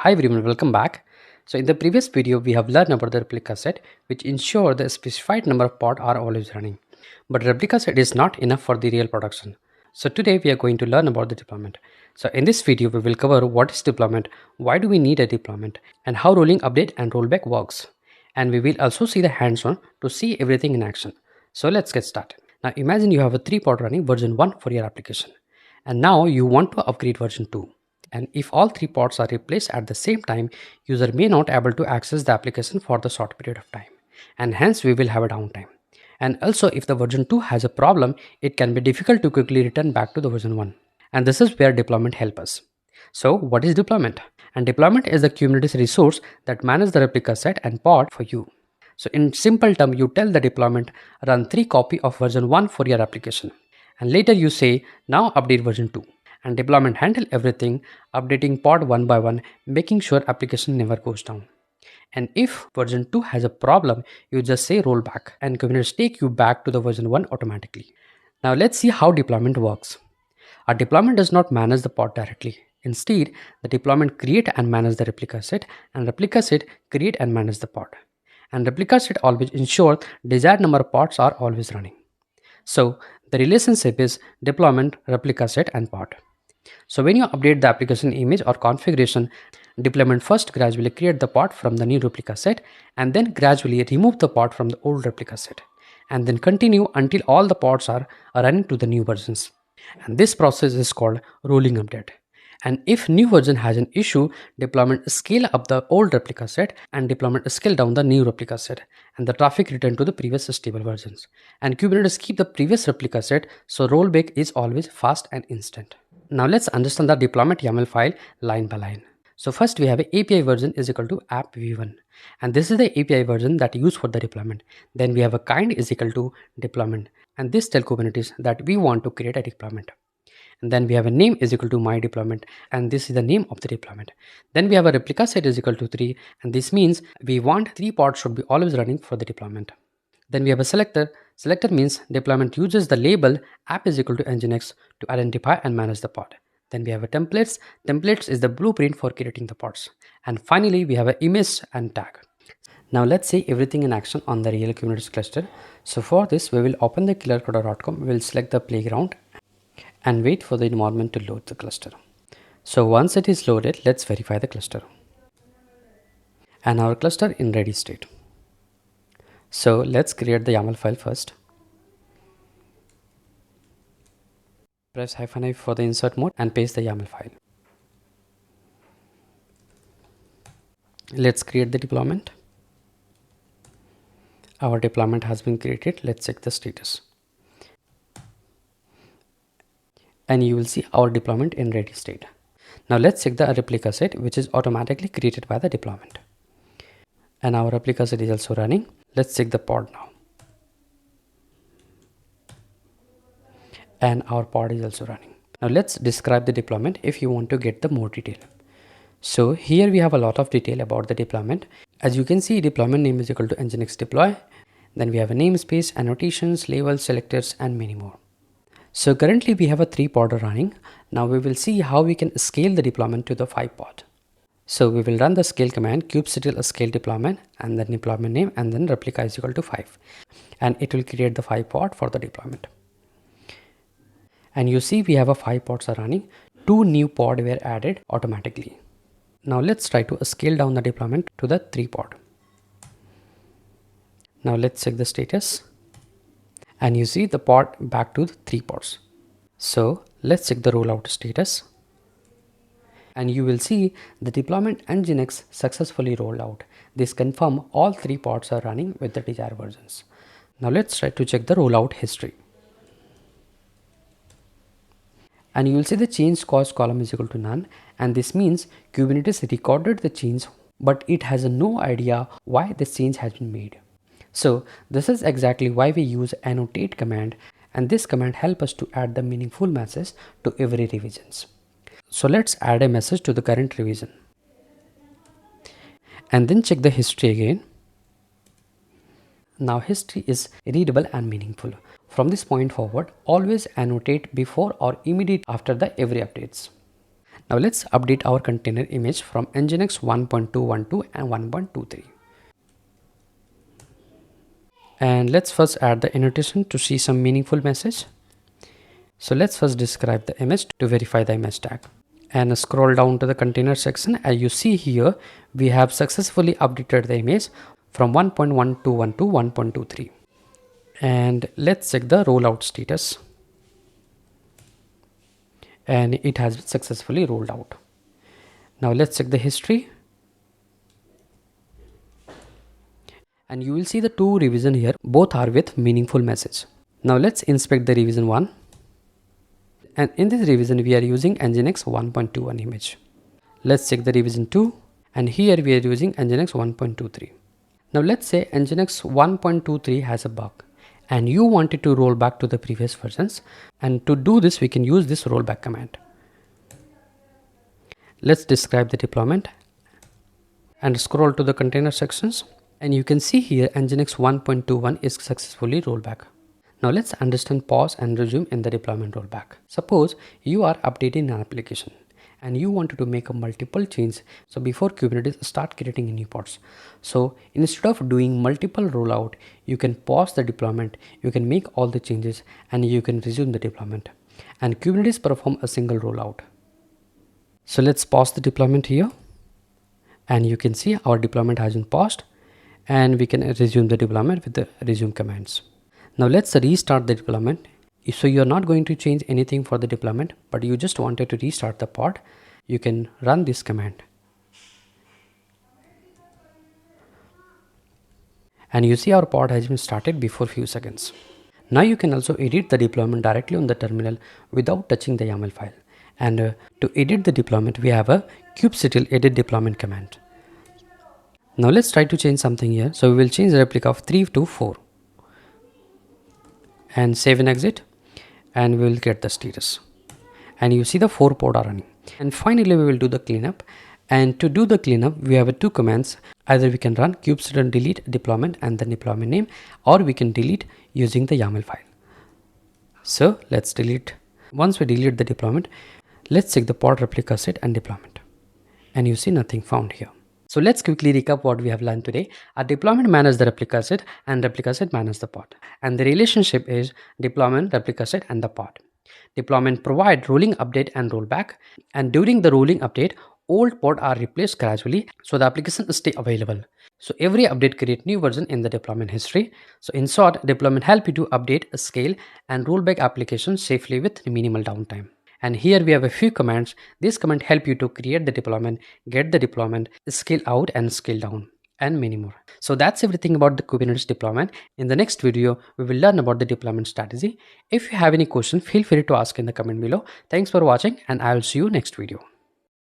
Hi everyone, welcome back. So in the previous video, we have learned about the replica set, which ensure the specified number of pods are always running. But replica set is not enough for the real production. So today we are going to learn about the deployment. So in this video, we will cover what is deployment, why do we need a deployment, and how rolling update and rollback works. And we will also see the hands-on to see everything in action. So let's get started. Now imagine you have a 3-pod running version 1 for your application. And now you want to upgrade version 2. And if all 3 pods are replaced at the same time, user may not able to access the application for the short period of time, and hence we will have a downtime. And also if the version 2 has a problem, it can be difficult to quickly return back to the version 1. And this is where deployment helps us. So what is deployment? And deployment is the Kubernetes resource that manages the replica set and pod for you. So in simple term, you tell the deployment run 3 copy of version 1 for your application. And later you say now update version 2. And deployment handle everything, updating pod one by one, making sure application never goes down. And if version 2 has a problem, you just say rollback and Kubernetes take you back to the version 1 automatically. Now let's see how deployment works. Our deployment does not manage the pod directly. Instead, the deployment create and manage the replica set, and replica set create and manage the pod. And replica set always ensure desired number of pods are always running. So the relationship is deployment, replica set, and pod. So when you update the application image or configuration, deployment first gradually create the pod from the new replica set and then gradually remove the pod from the old replica set and then continue until all the pods are running to the new versions. And this process is called rolling update. And if new version has an issue, deployment scale up the old replica set and deployment scale down the new replica set, and the traffic return to the previous stable versions. And Kubernetes keep the previous replica set, so rollback is always fast and instant. Now let's understand the deployment YAML file line by line. So first we have a API version is equal to app v1, and this is the API version that used for the deployment. Then we have a kind is equal to deployment, and this tell Kubernetes that we want to create a deployment. And then we have a name is equal to my deployment, and this is the name of the deployment. Then we have a replica set is equal to 3, and this means we want 3 pods should be always running for the deployment. Then we have a selector. Selector means deployment uses the label app is equal to nginx to identify and manage the pod. Then we have a templates. Templates is the blueprint for creating the pods. And finally, we have an image and tag. Now let's see everything in action on the real Kubernetes cluster. So for this, we will open the killercoda.com. We will select the playground and wait for the environment to load the cluster. So once it is loaded, let's verify the cluster. And our cluster in ready state. So let's create the YAML file first. Press -i for the insert mode and paste the YAML file. Let's create the deployment. Our deployment has been created. Let's check the status. And you will see our deployment in ready state. Now let's check the replica set, which is automatically created by the deployment. And our replica set is also running. Let's check the pod now. And our pod is also running. Now let's describe the deployment if you want to get the more detail. So here we have a lot of detail about the deployment. As you can see, deployment name is equal to nginx deploy. Then we have a namespace, annotations, labels, selectors, and many more. So currently we have a 3-pod running. Now we will see how we can scale the deployment to the 5-pod. So we will run the scale command kubectl scale deployment and then deployment name and then replica is equal to 5. And it will create the 5-pod for the deployment. And you see we have a 5 pods are running. 2 new pods were added automatically. Now let's try to scale down the deployment to the 3-pod. Now let's check the status. And you see the pod back to the 3 pods. So let's check the rollout status. And you will see the deployment nginx successfully rolled out. This confirm all 3 pods are running with the desired versions. Now let's try to check the rollout history. And you will see the change cost column is equal to none, and this means Kubernetes recorded the change, but it has no idea why this change has been made. So this is exactly why we use annotate command, and this command helps us to add the meaningful message to every revisions. So let's add a message to the current revision. And then check the history again. Now history is readable and meaningful. From this point forward, always annotate before or immediate after the every updates. Now let's update our container image from Nginx 1.212 and 1.23. And let's first add the annotation to see some meaningful message. So let's first describe the image to verify the image tag. And scroll down to the container section. As you see here, we have successfully updated the image from 1.121 to 1.23. And let's check the rollout status. And it has been successfully rolled out. Now let's check the history. And you will see the two revisions here. Both are with meaningful message. Now let's inspect the revision 1. And in this revision, we are using Nginx 1.21 image. Let's check the revision 2. And here we are using Nginx 1.23. Now let's say Nginx 1.23 has a bug and you wanted to roll back to the previous versions. And to do this, we can use this rollback command. Let's describe the deployment and scroll to the container sections. And you can see here Nginx 1.21 is successfully rolled back. Now let's understand pause and resume in the deployment rollback. Suppose you are updating an application and you wanted to make a multiple change. So before Kubernetes start creating new pods. So instead of doing multiple rollout, you can pause the deployment, you can make all the changes and you can resume the deployment. And Kubernetes perform a single rollout. So let's pause the deployment here. And you can see our deployment has been paused and we can resume the deployment with the resume commands. Now let's restart the deployment. So you're not going to change anything for the deployment, but you just wanted to restart the pod. You can run this command. And you see our pod has been started before few seconds. Now you can also edit the deployment directly on the terminal without touching the YAML file. And to edit the deployment, we have a kubectl edit deployment command. Now let's try to change something here. So we will change the replica of 3 to 4. And save and exit. And we will get the status. And you see the 4 pod are running. And finally we will do the cleanup. And to do the cleanup, we have 2 commands. Either we can run kubectl delete deployment and the deployment name, or we can delete using the YAML file. So let's delete. Once we delete the deployment, let's check the pod replica set and deployment. And you see nothing found here. So let's quickly recap what we have learned today. Our deployment manages the replica set and replica set manages the pod. And the relationship is deployment, replica set and the pod. Deployment provide rolling update and rollback. And during the rolling update, old pod are replaced gradually so the application stay available. So every update create new version in the deployment history. So in short, deployment help you to update, scale and roll back applications safely with minimal downtime. And here we have a few commands. This command help you to create the deployment, get the deployment, scale out and scale down, and many more. So that's everything about the Kubernetes deployment. In the next video, we will learn about the deployment strategy. If you have any question, feel free to ask in the comment below. Thanks for watching and I will see you next video.